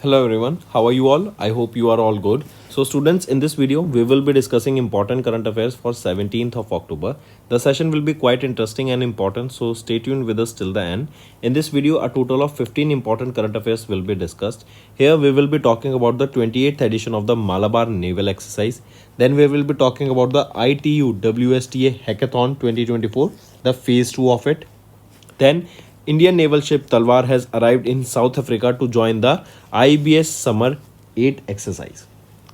Hello everyone, how are you all? I hope you are all good. So students, in this video we will be discussing important current affairs for 17th of October. The session will be quite interesting and important, so stay tuned with us till the end. In this video a total of 15 important current affairs will be discussed. Here we will be talking about the 28th edition of the Malabar Naval Exercise. Then we will be talking about the ITU WSTA Hackathon 2024, the phase 2 of it. Then Indian naval ship Talwar has arrived in South Africa to join the IBS Summer 8 exercise.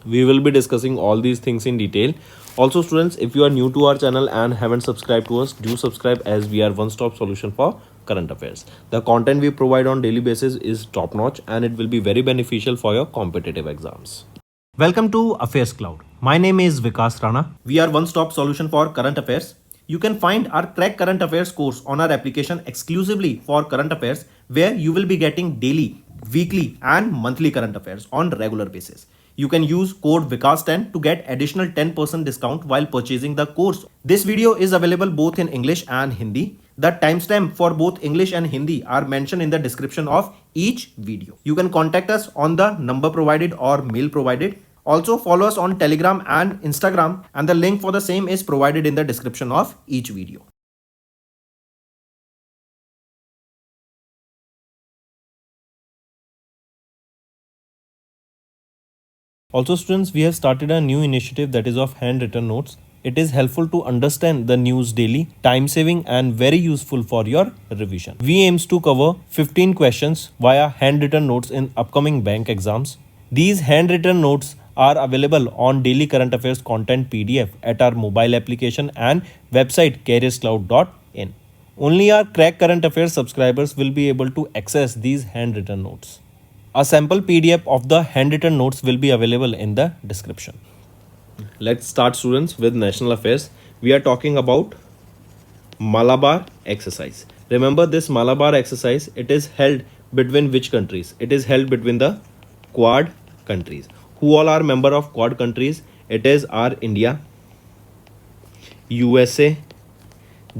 We will be discussing all these things in detail. Also students, if you are new to our channel and haven't subscribed to us, do subscribe as we are one-stop solution for current affairs. The content we provide on daily basis is top-notch and it will be very beneficial for your competitive exams. Welcome to Affairs Cloud. My name is Vikas Rana. We are one-stop solution for current affairs. You can find our Crack Current Affairs course on our application exclusively for current affairs, where you will be getting daily, weekly and monthly current affairs on regular basis. You can use code VIKAS10 to get additional 10% discount while purchasing the course. This video is available both in English and Hindi. The timestamp for both English and Hindi are mentioned in the description of each video. You can contact us on the number provided or mail provided. Also follow us on Telegram and Instagram, and the link for the same is provided in the description of each video. Also students, we have started a new initiative that is of handwritten notes. It is helpful to understand the news daily, time saving and very useful for your revision. We aims to cover 15 questions via handwritten notes in upcoming bank exams. These handwritten notes are available on daily current affairs content PDF at our mobile application and website careerscloud.in. Only our Crack Current Affairs subscribers will be able to access these handwritten notes. A sample PDF of the handwritten notes will be available in the description. Let's start students with national affairs. We are talking about Malabar exercise. Remember this Malabar exercise, it is held between which countries? It is held between the Quad countries. Who all are member of Quad countries? It is our India, USA,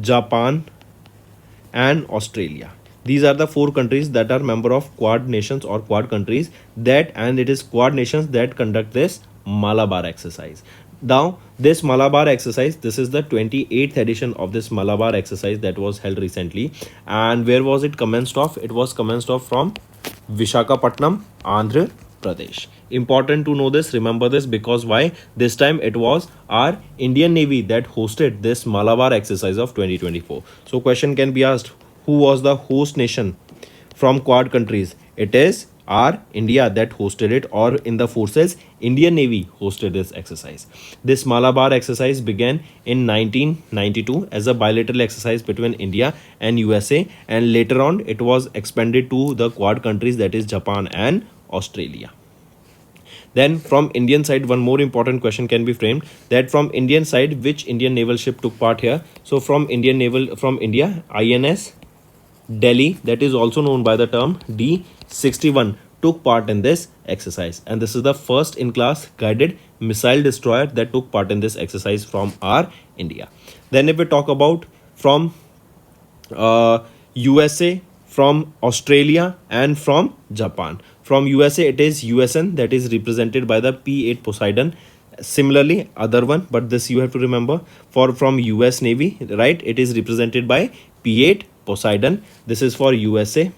Japan and Australia. These are the 4 countries that are member of Quad nations or Quad countries, that and it is Quad nations that conduct this Malabar exercise. Now this Malabar exercise, this is the 28th edition of this Malabar exercise that was held recently. And where was it commenced off? It was commenced off from Visakhapatnam, Andhra Pradesh. Important to know this, remember this, because why? This time it was our Indian Navy that hosted this Malabar exercise of 2024. So question can be asked, who was the host nation from Quad countries? It is our India that hosted it, or in the forces Indian Navy hosted this exercise. This Malabar exercise began in 1992 as a bilateral exercise between India and USA, and later on it was expanded to the Quad countries, that is Japan and Australia. Then from Indian side, one more important question can be framed, that from Indian side which Indian naval ship took part here. So from India, INS Delhi, that is also known by the term D61, took part in this exercise, and this is the first in class guided missile destroyer that took part in this exercise from our India. Then if we talk about from USA, from Australia and from Japan. From USA it is USN, that is represented by the P8 Poseidon. Similarly other one, but this you have to remember, for from US Navy, right, it is represented by P8 Poseidon. This is for USA,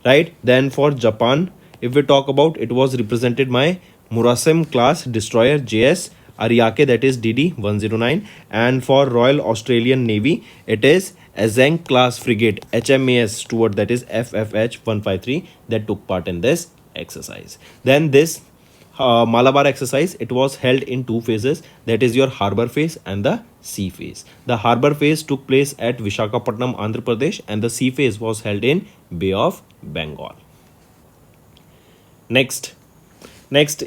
right. Then for Japan, if we talk about, it was represented by Murasim class destroyer JS Ariake, that is DD-109. And for Royal Australian Navy, it is Azang class frigate HMAS Stuart, that is FFH-153, that took part in this exercise. Then this Malabar exercise, it was held in 2 phases, that is your harbor phase and the sea phase. The harbor phase took place at Visakhapatnam, Andhra Pradesh, and the sea phase was held in Bay of Bengal. Next,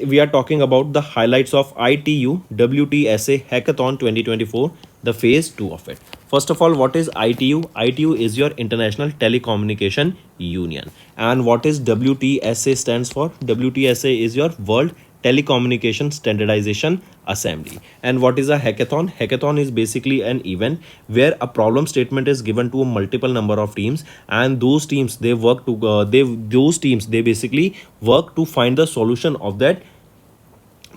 we are talking about the highlights of ITU WTSA Hackathon 2024, the phase 2 of it. First of all, what is ITU? ITU is your International Telecommunication Union. And what is WTSA stands for? WTSA is your World Telecommunication Standardization Assembly. And what is a hackathon? Hackathon is basically an event where a problem statement is given to a multiple number of teams, and those teams they work to they basically work to find the solution of that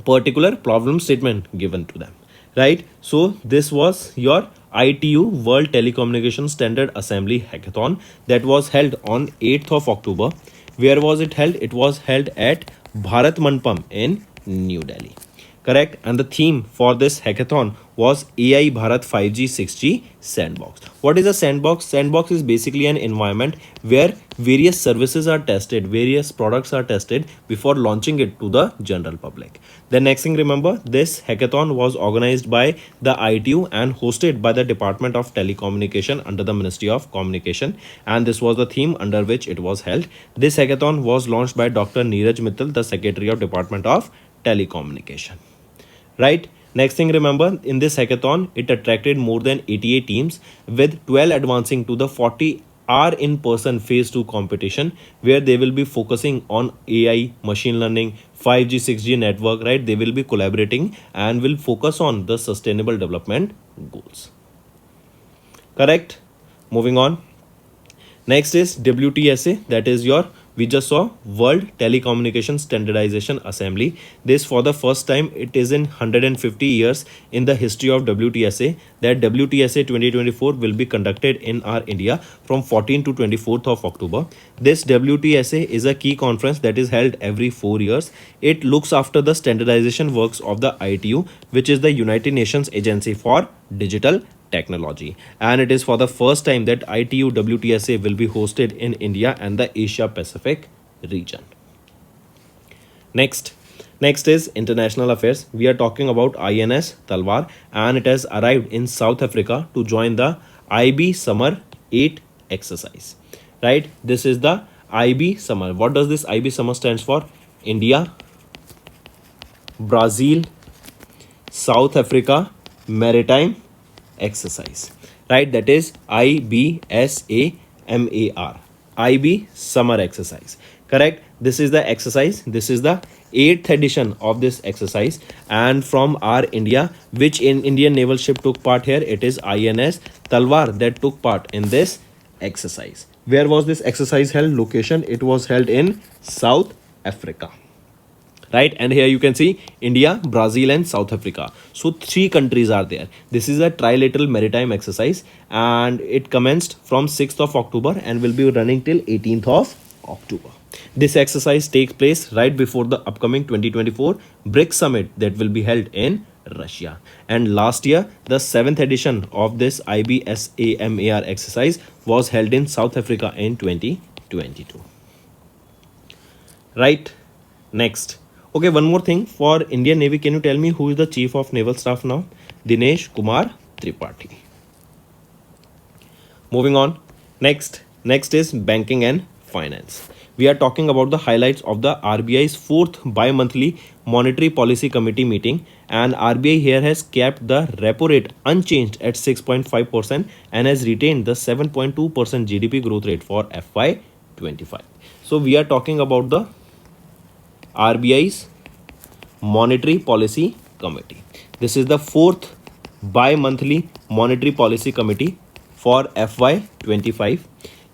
particular problem statement given to them, right? So this was your ITU World Telecommunication Standard Assembly Hackathon that was held on 8th of October. Where was it held? It was held at Bharat Mandapam in New Delhi. Correct. And the theme for this hackathon was AI Bharat 5G 6G sandbox. What is a sandbox? Sandbox is basically an environment where various services are tested, various products are tested before launching it to the general public. The next thing, remember, this hackathon was organized by the ITU and hosted by the Department of Telecommunication under the Ministry of Communication, and this was the theme under which it was held. This hackathon was launched by Dr. Neeraj Mittal, the Secretary of Department of Telecommunication. Right? Next thing, remember, in this hackathon, it attracted more than 88 teams, with 12 advancing to the 40 hour in-person phase 2 competition, where they will be focusing on AI, machine learning, 5G, 6G network, right? They will be collaborating and will focus on the sustainable development goals. Correct? Moving on. Next is WTSA, that is your, we just saw, World Telecommunication Standardization Assembly. This, for the first time, it is in 150 years in the history of WTSA that WTSA 2024 will be conducted in our India from 14th to 24th of October. This WTSA is a key conference that is held every 4 years. It looks after the standardization works of the ITU, which is the United Nations Agency for Digital Technology, and it is for the first time that ITU WTSA will be hosted in India and the Asia Pacific region. Next is international affairs. We are talking about INS Talwar, and it has arrived in South Africa to join the IB Summer 8 exercise. Right? This is the IB Summer. What does this IB Summer stands for? India, Brazil, South Africa Maritime Exercise, right? That is IBSAMAR, IB Summer Exercise. Correct? This is the exercise. This is the 8th edition of this exercise, and from our India, which in Indian naval ship took part here? It is INS Talwar that took part in this exercise. Where was this exercise held? Location, it was held in South Africa. Right? And here you can see India, Brazil and South Africa. So 3 countries are there. This is a trilateral maritime exercise, and it commenced from 6th of October and will be running till 18th of October. This exercise takes place right before the upcoming 2024 BRICS summit that will be held in Russia. And last year, the 7th edition of this IBSAMAR exercise was held in South Africa in 2022. Right? Next. Okay, one more thing for Indian Navy. Can you tell me who is the Chief of Naval Staff now? Dinesh Kumar Tripathi. Moving on. Next is banking and finance. We are talking about the highlights of the RBI's 4th bi-monthly Monetary Policy Committee meeting, and RBI here has kept the repo rate unchanged at 6.5% and has retained the 7.2% GDP growth rate for FY25. So we are talking about the RBI's Monetary Policy Committee. This is the 4th bi-monthly Monetary Policy Committee for FY25.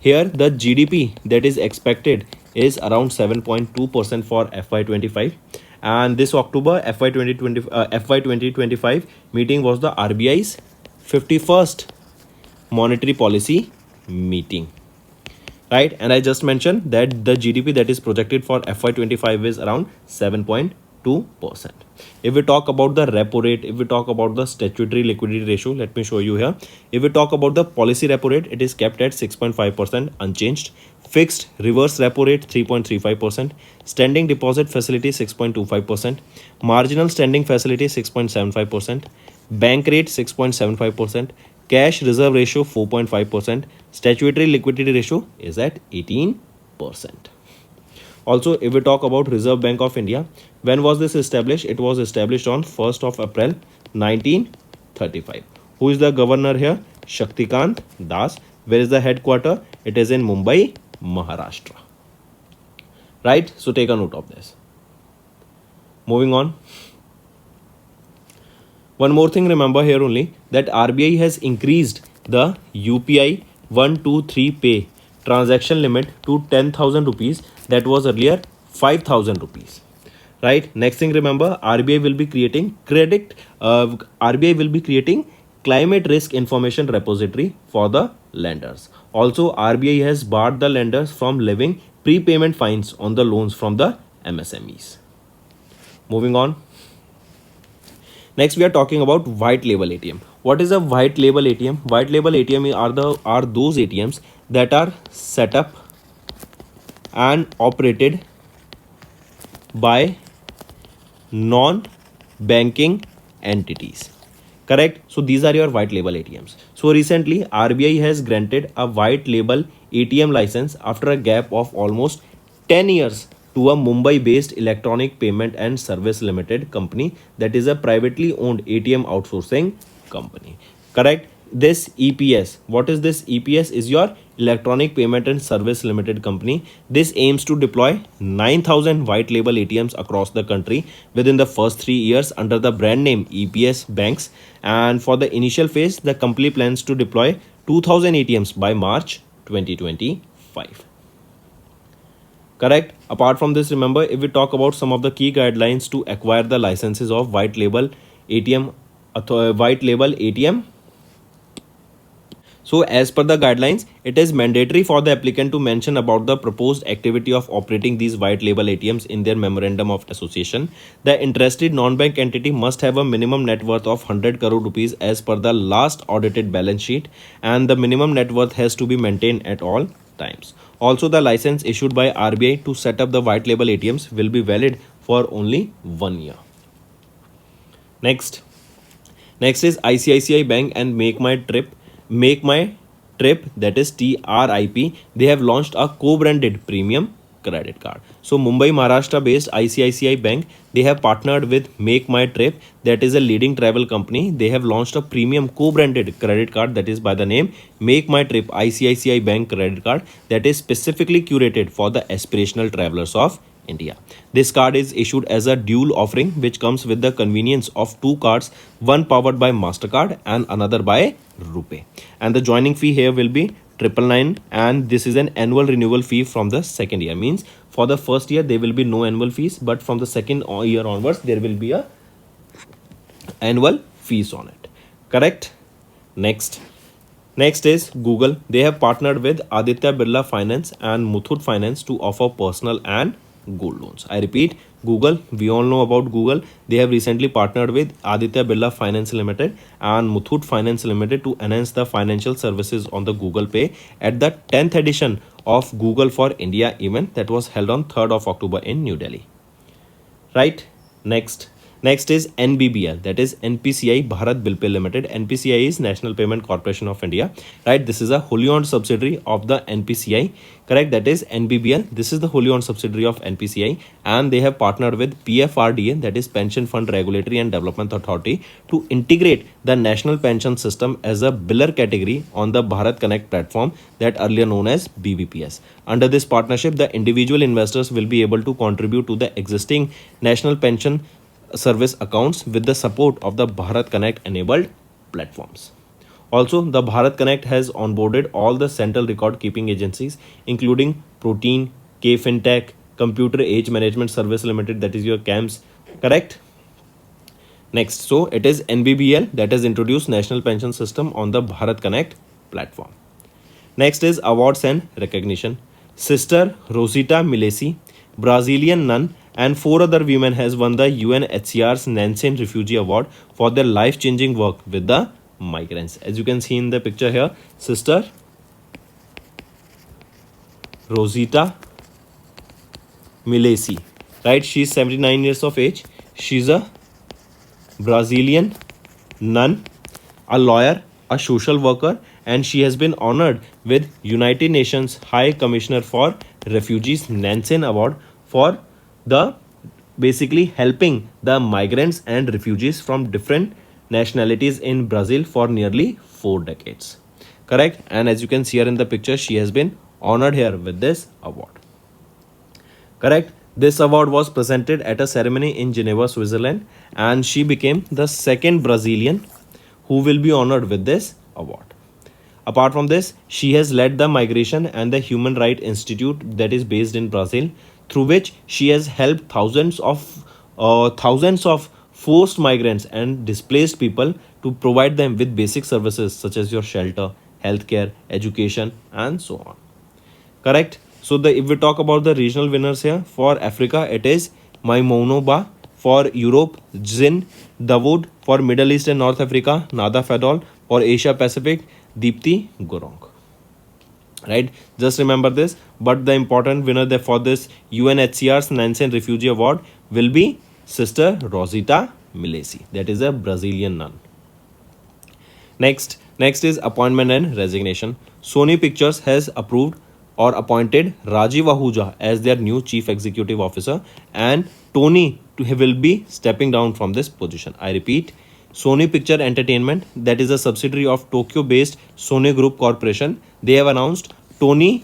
Here the GDP that is expected is around 7.2% for FY25, and this October FY 2025 meeting was the RBI's 51st Monetary Policy meeting. Right? And I just mentioned that the GDP that is projected for FY25 is around 7.2%. If we talk about the repo rate, if we talk about the statutory liquidity ratio, let me show you here. If we talk about the policy repo rate, it is kept at 6.5% unchanged. Fixed reverse repo rate 3.35%. Standing deposit facility 6.25%. Marginal standing facility 6.75%. Bank rate 6.75%. Cash reserve ratio 4.5%. Statutory liquidity ratio is at 18%. Also, if we talk about Reserve Bank of India, when was this established? It was established on 1st of April 1935. Who is the governor here? Shaktikant Das. Where is the headquarter? It is in Mumbai, Maharashtra. Right? So take a note of this. Moving on. One more thing, remember here only that RBI has increased the UPI 123 pay transaction limit to 10,000 rupees. That was earlier 5,000 rupees. Right. Next thing, remember RBI will be creating RBI will be creating climate risk information repository for the lenders. Also, RBI has barred the lenders from levying prepayment fines on the loans from the MSMEs. Moving on. Next, we are talking about white label ATM. What is a white label ATM? White label ATM are those ATMs that are set up and operated by non-banking entities. Correct? So these are your white label ATMs. So recently, RBI has granted a white label ATM license after a gap of almost 10 years to a Mumbai-based Electronic Payment and Service Limited company, that is a privately owned ATM outsourcing company. Correct? This EPS, what is this? EPS is your Electronic Payment and Service Limited company. This aims to deploy 9,000 white label ATMs across the country within the first 3 years under the brand name EPS Banks. And for the initial phase, the company plans to deploy 2,000 ATMs by March 2025. Correct? Apart from this, remember, if we talk about some of the key guidelines to acquire the licenses of white label ATM, so as per the guidelines, it is mandatory for the applicant to mention about the proposed activity of operating these white label ATMs in their memorandum of association. The interested non-bank entity must have a minimum net worth of 100 crore rupees as per the last audited balance sheet, and the minimum net worth has to be maintained at all times. Also, the license issued by RBI to set up the white label ATMs will be valid for only 1 year. Next is ICICI Bank and Make My Trip, that is TRIP. They have launched a co-branded premium credit card. So Mumbai, Maharashtra based ICICI Bank, they have partnered with Make My Trip, that is a leading travel company. They have launched a premium co-branded credit card that is by the name Make My Trip ICICI Bank credit card, that is specifically curated for the aspirational travelers of India. This card is issued as a dual offering, which comes with the convenience of two cards, one powered by MasterCard and another by RuPay. And the joining fee here will be 999, and this is an annual renewal fee from the second year. Means for the first year there will be no annual fees, but from the second year onwards there will be a annual fees on it. Correct? Next is Google. They have partnered with Aditya Birla Finance and Muthoot Finance to offer personal and gold loans. I repeat, Google, we all know about Google. They have recently partnered with Aditya Birla Finance Limited and Muthoot Finance Limited to enhance the financial services on the Google Pay at the 10th edition of Google for India event that was held on 3rd of October in New Delhi. Right? Next is NBBL, that is NPCI Bharat Bill Pay Limited. NPCI is National Payment Corporation of India. Right? This is a wholly owned subsidiary of the NPCI. Correct? That is NBBL. This is the wholly owned subsidiary of NPCI, and they have partnered with PFRDA, that is Pension Fund Regulatory and Development Authority, to integrate the national pension system as a biller category on the Bharat Connect platform, that earlier known as BBPS. Under this partnership, the individual investors will be able to contribute to the existing national pension service accounts with the support of the Bharat Connect enabled platforms. Also, the Bharat Connect has onboarded all the central record keeping agencies, including Protein, KFintech, Computer Age Management Service Limited, that is your CAMS. Correct? Next, so it is NBBL that has introduced National Pension System on the Bharat Connect platform. Next is awards and recognition. Sister Rosita Milesi, Brazilian nun, and 4 other women has won the UNHCR's Nansen Refugee Award for their life-changing work with the migrants. As you can see in the picture here, Sister Rosita Milesi, right? She's 79 years of age. She's a Brazilian nun, a lawyer, a social worker, and she has been honored with United Nations High Commissioner for Refugees Nansen Award for the basically helping the migrants and refugees from different nationalities in Brazil for nearly 4 decades. Correct? And as you can see here in the picture, she has been honored here with this award. Correct? This award was presented at a ceremony in Geneva, Switzerland, and she became the second Brazilian who will be honored with this award. Apart from this, she has led the Migration and the Human Rights Institute that is based in Brazil, through which she has helped thousands of forced migrants and displaced people to provide them with basic services such as your shelter, healthcare, education, and so on. Correct. So if we talk about the regional winners here, for Africa it is Maimouna Ba, for Europe Zin Dawood, for Middle East and North Africa Nada Fadol, for Asia Pacific Deepti Gurung. Right, just remember this. But the important winner there for this UNHCR's Nansen Refugee Award will be Sister Rosita Milesi, that is a Brazilian nun. Next is appointment and resignation. Sony Pictures has approved or appointed Rajiv Ahuja as their new chief executive officer, and Tony will be stepping down from this position. I repeat, Sony Picture Entertainment, that is a subsidiary of Tokyo-based Sony Group Corporation, they have announced Tony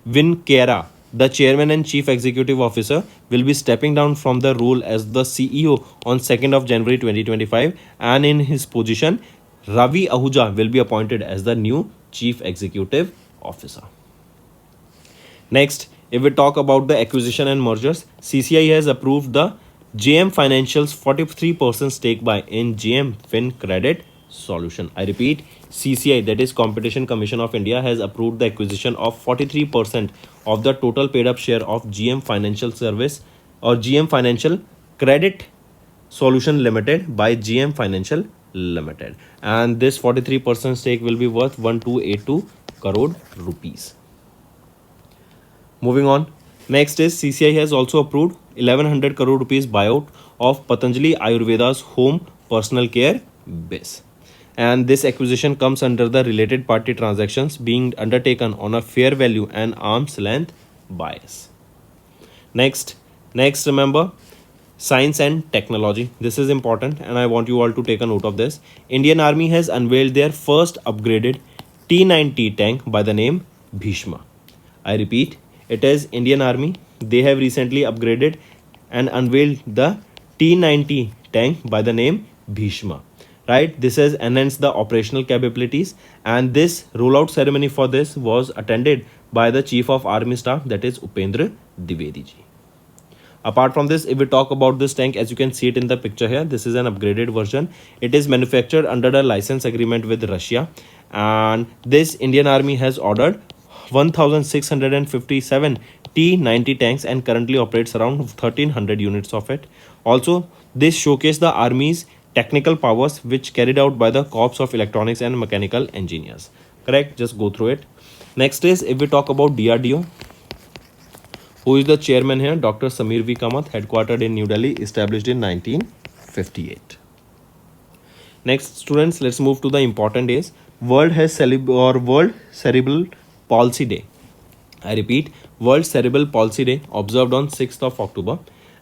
Vinkera, the chairman and chief executive officer, will be stepping down from the role as the CEO on 2nd of January 2025, and in his position, Ravi Ahuja will be appointed as the new chief executive officer. Next, if we talk about the acquisition and mergers, CCI has approved the JM Financial's 43% stake buy in JM Fin Credit Solution. I repeat, CCI, that is Competition Commission of India, has approved the acquisition of 43% of the total paid up share of GM Financial Service or GM Financial Credit Solution Limited by GM Financial Limited, and this 43% stake will be worth 1282 crore rupees. Moving on, next is CCI has also approved 1100 crore rupees buyout of Patanjali Ayurveda's home personal care base, and this acquisition comes under the related party transactions being undertaken on a fair value and arm's length bias. Next, remember, science and technology. This is important and I want you all to take a note of this. Indian Army has unveiled their first upgraded T-90 tank by the name Bhishma. I repeat, it is Indian Army. They have recently upgraded and unveiled the T-90 tank by the name Bhishma. Right, this has enhanced the operational capabilities, and this rollout ceremony for this was attended by the Chief of Army Staff, that is Upendra Dwivedi ji. Apart from this, if we talk about this tank, as you can see it in the picture here, this is an upgraded version. It is manufactured under a license agreement with Russia, and this Indian Army has ordered 1657 T-90 tanks and currently operates around 1300 units of it. Also, this showcased the Army's technical powers which carried out by the Corps of Electronics and Mechanical Engineers. Correct? Just go through it. Next is, if we talk about DRDO, who is the chairman here? Dr. Samir V. Kamath, headquartered in New Delhi, established in 1958. Next, students, let's move to the important days. World Cerebral Palsy Day. I repeat, World Cerebral Palsy Day, observed on 6th of October.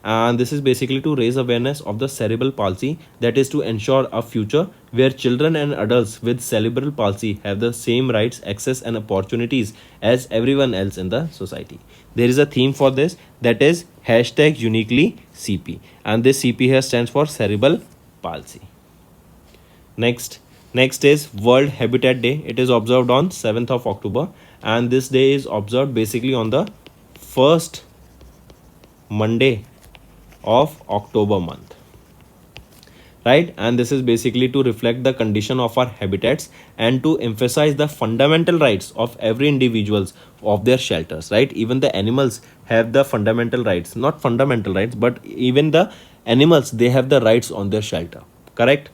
And this is basically to raise awareness of the cerebral palsy, that is to ensure a future where children and adults with cerebral palsy have the same rights, access and opportunities as everyone else in the society. There is a theme for this, that is #uniquely-CP, and this CP here stands for cerebral palsy. Next is World Habitat Day. It is observed on 7th of October, and this day is observed basically on the first Monday of October month, right? And this is basically to reflect the condition of our habitats and to emphasize the fundamental rights of every individuals of their shelters, right? Even the animals have the fundamental rights, not fundamental rights, but even the animals, they have the rights on their shelter, correct?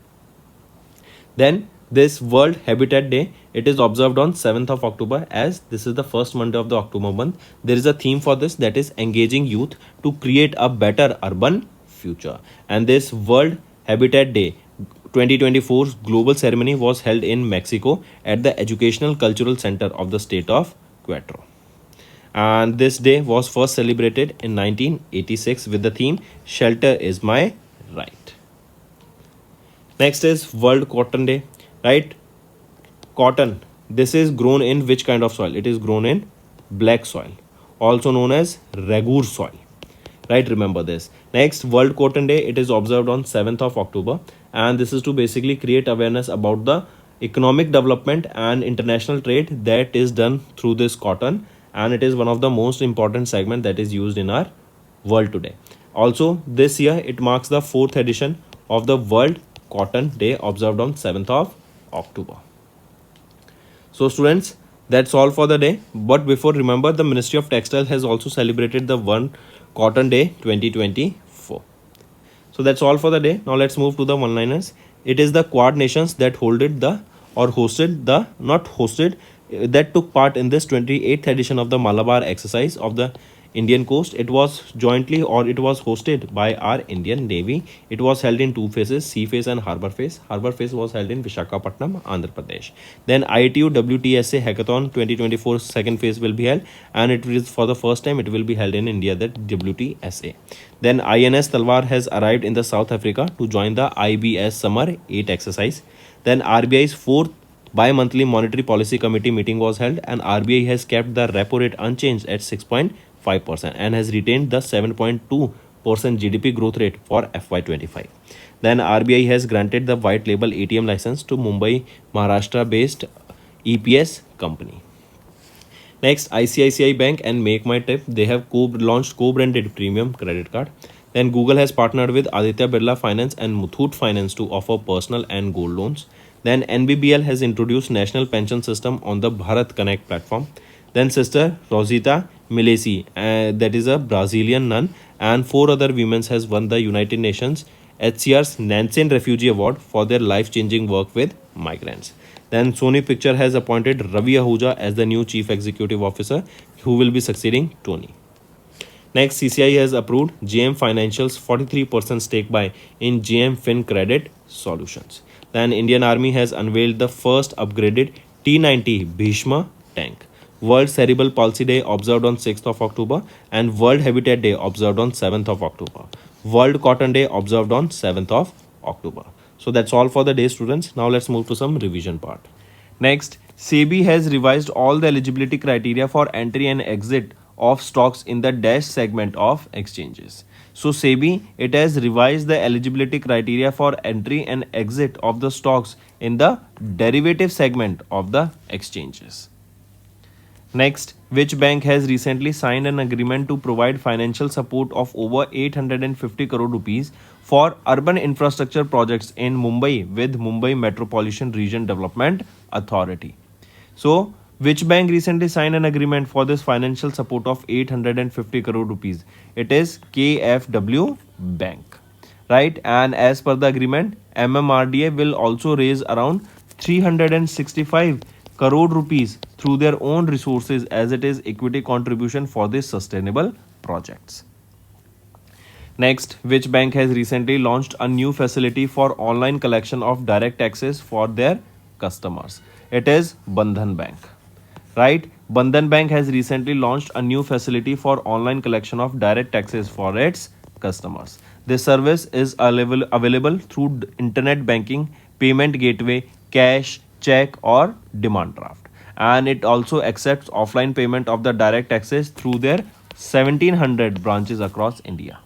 Then this World Habitat Day, it is observed on 7th of October, as this is the first Monday of the October month. There is a theme for this, that is engaging youth to create a better urban future. And this World Habitat Day 2024's global ceremony was held in Mexico at the Educational Cultural Center of the state of Querétaro. And this day was first celebrated in 1986 with the theme Shelter is My Right. Next is World Cotton Day. Right, cotton, this is grown in which kind of soil? It is grown in black soil, also known as Ragur soil. Right, remember this. Next, World Cotton Day, it is observed on 7th of October, and this is to basically create awareness about the economic development and international trade that is done through this cotton, and it is one of the most important segment that is used in our world today. Also, this year it marks the 4th edition of the World Cotton Day observed on 7th of October. So students, that's all for the day. But before, remember, the Ministry of Textile has also celebrated the One Cotton Day 2024. So that's all for the day. Now let's move to the one-liners. It is the Quad nations that that took part in this 28th edition of the Malabar exercise of the Indian coast. It was hosted by our Indian Navy. It was held in two phases, sea phase and harbor phase. Harbor phase was held in Visakhapatnam, Andhra Pradesh. Then ITU WTSA Hackathon 2024 second phase will be held, and it is for the first time it will be held in India, that WTSA. Then INS Talwar has arrived in the South Africa to join the IBS Summer 8 exercise. Then RBI's fourth bi-monthly monetary policy committee meeting was held, and RBI has kept the repo rate unchanged at 6.5% and has retained the 7.2% GDP growth rate for FY25. Then RBI has granted the white label ATM license to Mumbai, Maharashtra based EPS company. Next, ICICI Bank and Make My Trip, they have launched co-branded premium credit card. Then Google has partnered with Aditya Birla Finance and Muthoot Finance to offer personal and gold loans. Then NBBL has introduced National Pension System on the Bharat Connect platform. Then Sister Rosita Milesi, that is a Brazilian nun, and 4 other women has won the United Nations HCR's Nansen Refugee Award for their life-changing work with migrants. Then Sony Picture has appointed Ravi Ahuja as the new Chief Executive Officer, who will be succeeding Tony. Next, CCI has approved JM Financial's 43% stake buy in JM Fin Credit Solutions. Then Indian Army has unveiled the first upgraded T-90 Bhishma tank. World Cerebral Palsy Day observed on 6th of October, and World Habitat Day observed on 7th of October. World Cotton Day observed on 7th of October. So that's all for the day, students. Now let's move to some revision part. Next, SEBI has revised all the eligibility criteria for entry and exit of stocks in the dash segment of exchanges. So SEBI, it has revised the eligibility criteria for entry and exit of the stocks in the derivative segment of the exchanges. Next, which bank has recently signed an agreement to provide financial support of over 850 crore rupees for urban infrastructure projects in Mumbai with Mumbai Metropolitan Region Development Authority? So, which bank recently signed an agreement for this financial support of 850 crore rupees? It is KFW Bank, right? And as per the agreement, MMRDA will also raise around 365 crore rupees through their own resources, as it is equity contribution for these sustainable projects. Next, which bank has recently launched a new facility for online collection of direct taxes for their customers? It is Bandhan Bank. Right? Bandhan Bank has recently launched a new facility for online collection of direct taxes for its customers. This service is available through internet banking, payment gateway, cash, check or demand draft. And it also accepts offline payment of the direct taxes through their 1700 branches across India.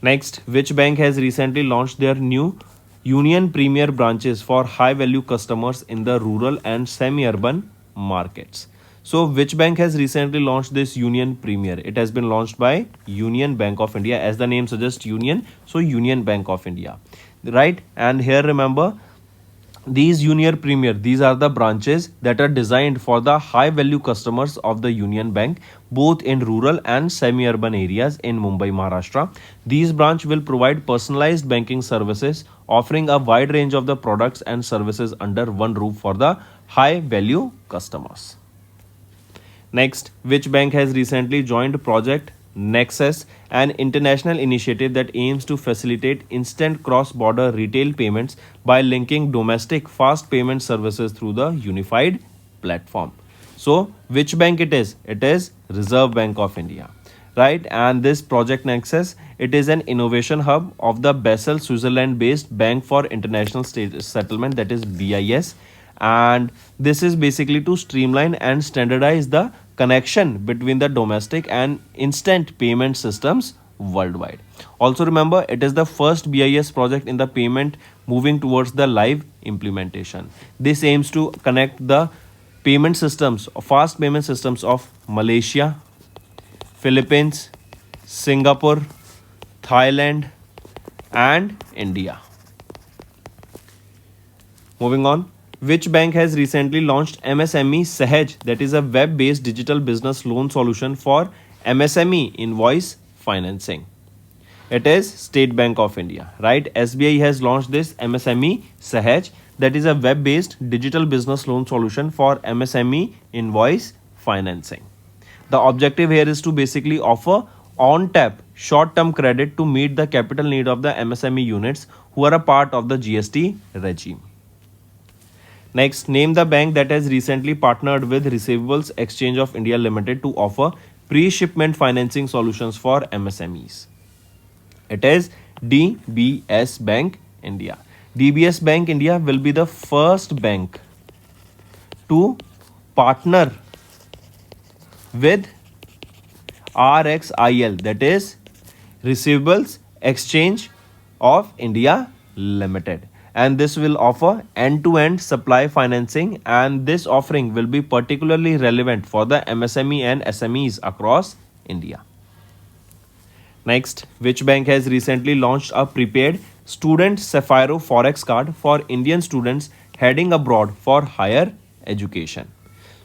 Next, which bank has recently launched their new Union Premier branches for high-value customers in the rural and semi-urban markets? So, which bank has recently launched this Union Premier? It has been launched by Union Bank of India, as the name suggests, Union. So, Union Bank of India, right? And here remember, these Union Premier, these are the branches that are designed for the high-value customers of the Union Bank, both in rural and semi-urban areas in Mumbai, Maharashtra. These branch will provide personalized banking services, offering a wide range of the products and services under one roof for the high-value customers. Next, which bank has recently joined Project Nexus, an international initiative that aims to facilitate instant cross-border retail payments by linking domestic fast payment services through the unified platform? So, which bank it is? It is Reserve Bank of India, right? And this Project Nexus, it is an innovation hub of the Basel, Switzerland-based Bank for International Settlement, that is BIS. And this is basically to streamline and standardize the connection between the domestic and instant payment systems worldwide. Also remember, it is the first BIS project in the payment moving towards the live implementation. This aims to connect the payment systems, fast payment systems of Malaysia, Philippines, Singapore, Thailand, and India. Moving on, which bank has recently launched MSME Sahaj, that is a web-based digital business loan solution for MSME invoice financing? It is State Bank of India, right? SBI has launched this MSME Sahaj, that is a web-based digital business loan solution for MSME invoice financing. The objective here is to basically offer on-tap short-term credit to meet the capital need of the MSME units who are a part of the GST regime. Next, name the bank that has recently partnered with Receivables Exchange of India Limited to offer pre-shipment financing solutions for MSMEs. It is DBS Bank India. DBS Bank India will be the first bank to partner with RXIL, that is Receivables Exchange of India Limited, and this will offer end-to-end supply financing, and this offering will be particularly relevant for the MSME and SMEs across India. Next, which bank has recently launched a prepaid student Sapphire Forex card for Indian students heading abroad for higher education?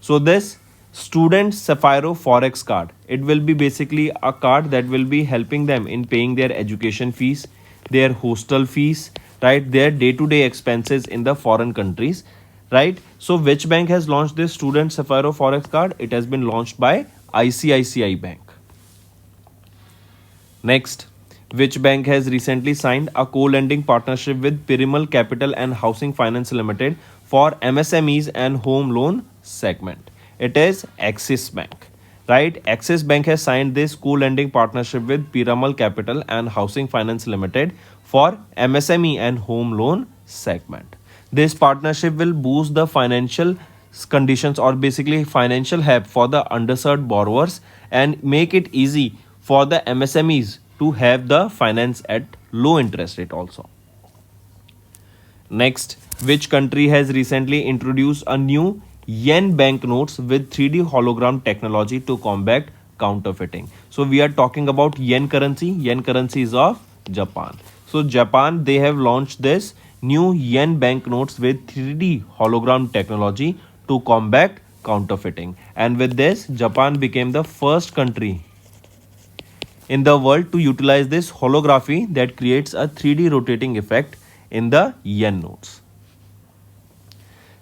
So this student Sapphire Forex card, it will be basically a card that will be helping them in paying their education fees, their hostel fees, right, their day-to-day expenses in the foreign countries, right? So which bank has launched this student Sapphire Forex card? It has been launched by ICICI Bank. Next, which bank has recently signed a co-lending partnership with Piramal Capital and Housing Finance Limited for MSMEs and home loan segment? It is Axis Bank, right? Axis Bank has signed this co-lending partnership with Piramal Capital and Housing Finance Limited for MSME and home loan segment. This partnership will boost the financial conditions, or basically financial help for the underserved borrowers, and make it easy for the MSMEs to have the finance at low interest rate also. Next, which country has recently introduced a new yen banknotes with 3D hologram technology to combat counterfeiting? So we are talking about yen currency. Yen currency is of Japan. So Japan, they have launched this new yen banknotes with 3D hologram technology to combat counterfeiting. And with this, Japan became the first country in the world to utilize this holography that creates a 3D rotating effect in the yen notes.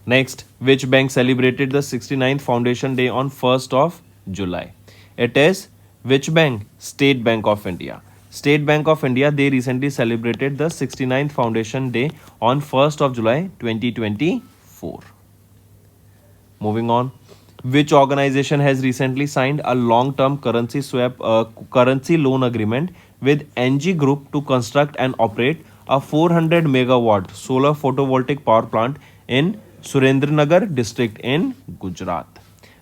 Next, which bank celebrated the 69th Foundation Day on 1st of July? It is which bank? State Bank of India. State Bank of India, they recently celebrated the 69th Foundation Day on 1st of July 2024. Moving on, which organization has recently signed a long-term currency swap currency loan agreement with NG Group to construct and operate a 400 megawatt solar photovoltaic power plant in Surendranagar district in Gujarat?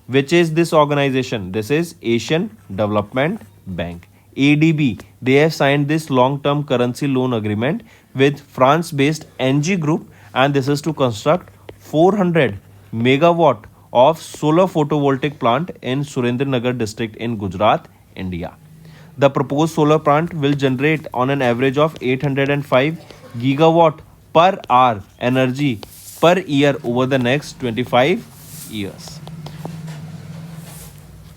Which is this organization? This is Asian Development Bank, ADB. They have signed this long-term currency loan agreement with France-based NG Group, and this is to construct 400 megawatt of solar photovoltaic plant in Surendranagar district in Gujarat, India. The proposed solar plant will generate on an average of 805 gigawatt per hour energy per year over the next 25 years.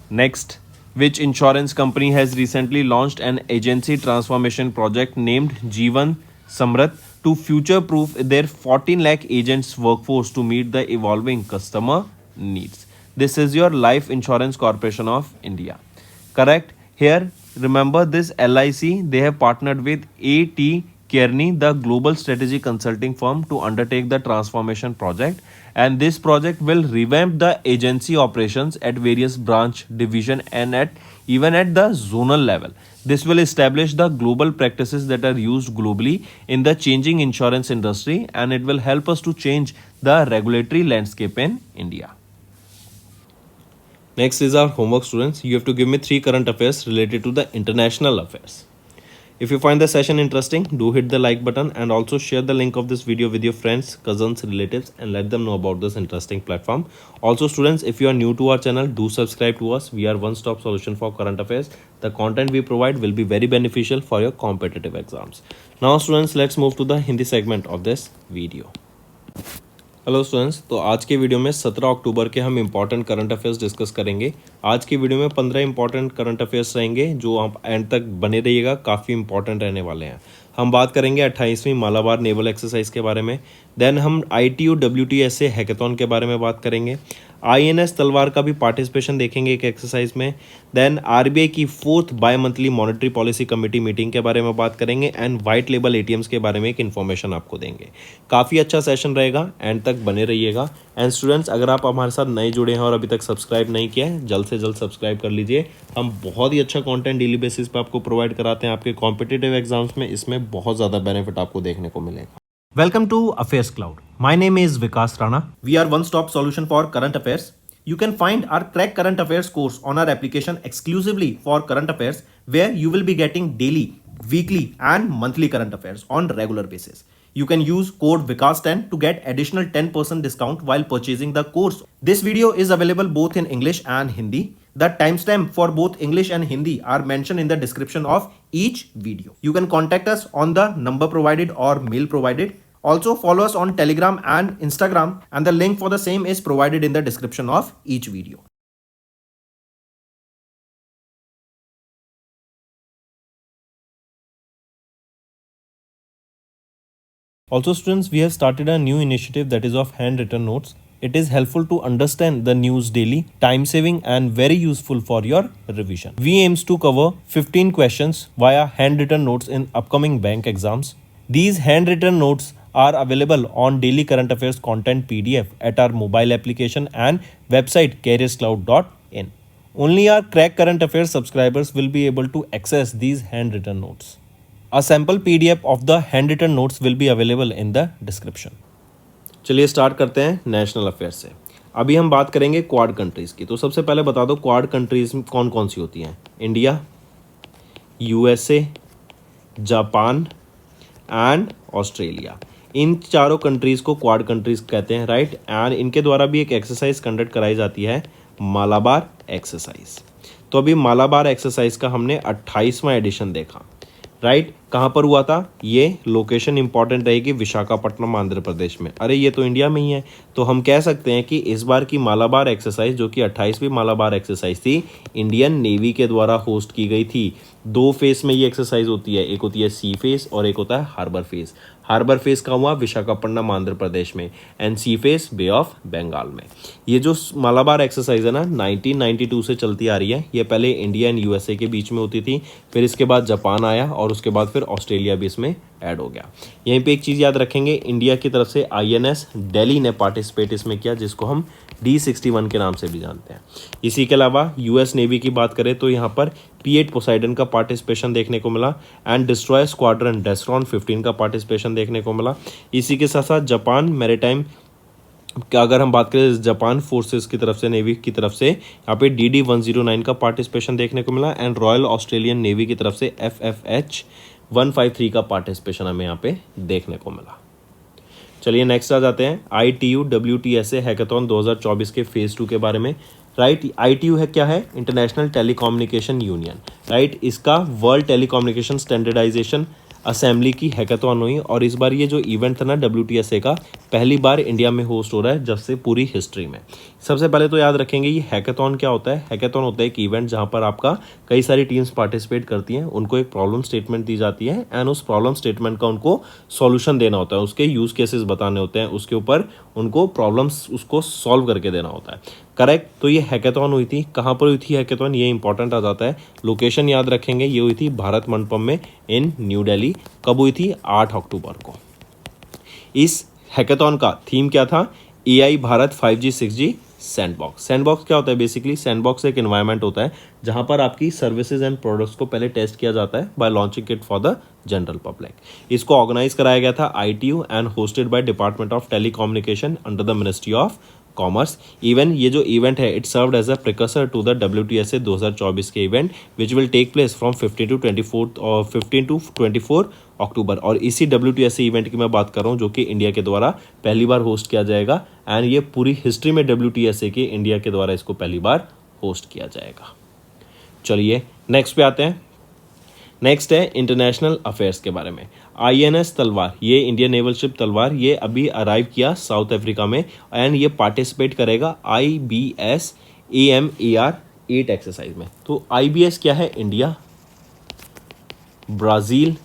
Next, which insurance company has recently launched an agency transformation project named Jeevan Samrat to future-proof their 14 lakh agents workforce to meet the evolving customer needs? This is your Life Insurance Corporation of India. Correct? Here, remember this LIC, they have partnered with A.T. Kearney, the global strategy consulting firm, to undertake the transformation project, and this project will revamp the agency operations at various branch, division, and even at the zonal level. This will establish the global practices that are used globally in the changing insurance industry, and it will help us to change the regulatory landscape in India. Next is our homework, students. You have to give me 3 current affairs related to the international affairs. If you find the session interesting, do hit the like button and also share the link of this video with your friends, cousins, relatives and let them know about this interesting platform. Also students, if you are new to our channel, do subscribe to us. We are one-stop solution for current affairs. The content we provide will be very beneficial for your competitive exams. Now students, let's move to the Hindi segment of this video. Hello students, तो आज के video में 17 अक्टूबर के हम important current affairs discuss करेंगे। आज की video में 15 इंपॉर्टेंट करंट अफेयर्स रहेंगे जो आप एंड तक बने रहिएगा, काफ़ी इंपॉर्टेंट रहने वाले हैं। हम बात करेंगे 28वीं मालाबार नेवल एक्सरसाइज के बारे में। देन हम ITU WTSA हैकेथॉन के बारे में बात करेंगे। INS तलवार का भी पार्टिसिपेशन देखेंगे एक एक्सरसाइज में। देन RBI की 4th bimonthly monetary policy committee meeting के बारे में बात करेंगे एंड वाइट लेबल ATMs के बारे में एक इन्फॉर्मेशन आपको देंगे। काफ़ी अच्छा सेशन रहेगा, एंड तक बने रहिएगा। एंड स्टूडेंट्स, अगर आप हमारे साथ नए जुड़े हैं और अभी तक सब्सक्राइब नहीं किया है, जल्द से जल्द सब्सक्राइब कर लीजिए। हम बहुत ही अच्छा कंटेंट डेली बेसिस पे आपको प्रोवाइड कराते हैं आपके कॉम्पिटिटिव एग्जाम्स में। इसमें बहुत ज़्यादा बेनिफिट आपको देखने को मिलेगा। Welcome to Affairs Cloud. My name is Vikas Rana. We are one-stop solution for current affairs. You can find our Crack Current Affairs course on our application exclusively for current affairs, where you will be getting daily, weekly and monthly current affairs on regular basis. You can use code VIKAS10 to get additional 10% discount while purchasing the course. This video is available both in English and Hindi. The timestamp for both English and Hindi are mentioned in the description of each video. You can contact us on the number provided or mail provided. Also follow us on Telegram and Instagram, and the link for the same is provided in the description of each video. Also students, we have started a new initiative that is of handwritten notes. It is helpful to understand the news daily, time saving and very useful for your revision. We aims to cover 15 questions via handwritten notes in upcoming bank exams. These handwritten notes are available on daily current affairs content PDF at our mobile application and website careerscloud.in. Only our Crack Current Affairs subscribers will be able to access these handwritten notes. A sample PDF of the handwritten notes will be available in the description. चलिए start करते हैं national affairs से। अभी हम बात करेंगे quad countries की। तो सबसे पहले बता दो क्वाड कंट्रीज़ कौन कौन सी होती हैं। India, USA, Japan and Australia. इन चारों कंट्रीज़ को क्वाड कंट्रीज़ कहते हैं, राइट। एंड इनके द्वारा भी एक एक्सरसाइज कंडक्ट कराई जाती है, मालाबार एक्सरसाइज। तो अभी मालाबार एक्सरसाइज का हमने 28वां एडिशन देखा, राइट। कहाँ पर हुआ था? ये लोकेशन इंपॉर्टेंट रहेगी, विशाखापट्टनम आंध्र प्रदेश में। अरे ये तो इंडिया में ही है। तो हम कह सकते हैं कि इस बार की मालाबार एक्सरसाइज, जो कि 28वीं मालाबार एक्सरसाइज थी, इंडियन नेवी के द्वारा होस्ट की गई थी। 2 फेस में ये एक्सरसाइज होती है, एक होती है सी फेस और एक होता है हार्बर फेस। हार्बर फेस का हुआ विशाखापट्टनम आंध्र प्रदेश में and sea face bay of Bengal में। ये जो मालाबार एक्सरसाइज है ना, 1992 से चलती आ रही है। ये पहले इंडिया एंड USA के बीच में होती थी, फिर इसके बाद जापान आया और उसके बाद फिर ऑस्ट्रेलिया भी इसमें ऐड हो गया। यहीं पे एक चीज़ याद रखेंगे, इंडिया की तरफ से INS दिल्ली ने पार्टिसिपेट इसमें किया, जिसको हम D61 के नाम से भी जानते हैं। इसी के अलावा US नेवी की बात करें तो यहाँ पर P8 पोसाइडन का पार्टिसिपेशन देखने को मिला एंड डिस्ट्रॉय स्क्वाड्रन डेस्ट्रॉन 15 का पार्टिसिपेशन देखने को मिला। इसी के साथ साथ जापान मैरीटाइम का अगर हम बात करें, जापान फोर्सेस की तरफ से, नेवी की तरफ से यहाँ पे DD109 का पार्टिसिपेशन देखने को मिला एंड रॉयल ऑस्ट्रेलियन नेवी की तरफ से FFH 153 का पार्टिसिपेशन हमें यहाँ पे देखने को मिला। चलिए नेक्स्ट आ जाते हैं ITU WTSA हैकेथॉन 2024 के फेज़ 2 के बारे में, राइट। ITU है क्या है? International telecommunication union, right. इसका वर्ल्ड टेलीकम्युनिकेशन स्टैंडर्डाइजेशन असेंबली की हैकेथॉन हुई और इस बार ये जो इवेंट था ना WTSA का, पहली बार इंडिया में होस्ट हो रहा है जब से पूरी हिस्ट्री में। सबसे पहले तो याद रखेंगे ये हैकेथॉन क्या होता है। हैकेथॉन होता है एक इवेंट जहाँ पर आपका कई सारी टीम्स पार्टिसिपेट करती हैं, उनको एक प्रॉब्लम स्टेटमेंट दी जाती है एंड उस प्रॉब्लम स्टेटमेंट का उनको सॉल्यूशन देना होता है, उसके यूज़ केसेस बताने होते हैं, उसके ऊपर उनको प्रॉब्लम्स उसको सॉल्व करके देना होता है, करेक्ट। तो ये हैकेथॉन हुई थी। कहाँ पर हुई थी हैकेथॉन, ये इंपॉर्टेंट आ जाता है। लोकेशन याद रखेंगे, ये हुई थी भारत मंडपम में इन न्यू दिल्ली। कब हुई थी? 8 अक्टूबर को। इस हैकेथॉन का थीम क्या था? AI Bharat 5G 6G sandbox. Sandbox क्या होता है? बेसिकली सैंडबॉक्स एक एनवायरनमेंट होता है जहां पर आपकी सर्विसेज एंड प्रोडक्ट्स को पहले टेस्ट किया जाता है by launching it for the general public. इसको ऑर्गेनाइज कराया गया था ITU and hosted by department of telecommunication under the ministry of commerce. Even ये जो इवेंट है it served as a precursor to the WTSA 2024 के event which will take place from 15 to 24 October. और इसी WTSA event की मैं बात कर रहा हूँ जो कि इंडिया के द्वारा पहली बार होस्ट किया जाएगा एंड ये पूरी हिस्ट्री में WTSA की इंडिया के द्वारा इसको पहली बार होस्ट किया जाएगा। चलिए नेक्स्ट पे आते हैं। नेक्स्ट है इंटरनेशनल अफेयर्स के बारे में। INS तलवार, ये इंडियन नेवल शिप तलवार, ये अभी अराइव किया साउथ अफ्रीका में एंड ये पार्टिसिपेट करेगा IBS AMAR 8 एक्सरसाइज में। तो IBS क्या है? India, Brazil,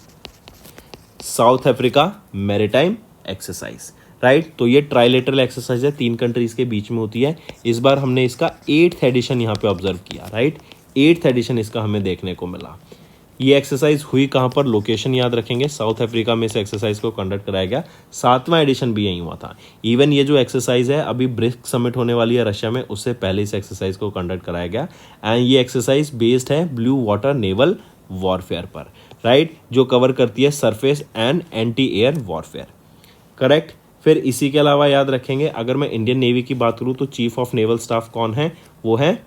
south Africa maritime exercise, right. तो ये ट्राइलेटरल एक्सरसाइज है, 3 कंट्रीज के बीच में होती है। इस बार हमने इसका 8th एडिशन यहाँ पे ऑब्जर्व किया, राइट। 8th एडिशन इसका हमें देखने को मिला। ये एक्सरसाइज हुई कहाँ पर? लोकेशन याद रखेंगे, साउथ अफ्रीका में इस एक्सरसाइज को कंडक्ट कराया गया। 7वां एडिशन भी यहीं हुआ था। इवन ये जो एक्सरसाइज है अभी ब्रिक्स समिट होने वाली है रशिया में, उससे पहले इस एक्सरसाइज को कंडक्ट कराया गया एंड ये एक्सरसाइज बेस्ड है ब्लू वाटर नेवल वॉरफेयर पर, राइट, जो कवर करती है surface and anti air warfare, correct. फिर इसी के अलावा याद रखेंगे, अगर मैं इंडियन नेवी की बात करूँ तो चीफ ऑफ नेवल स्टाफ कौन है? वो है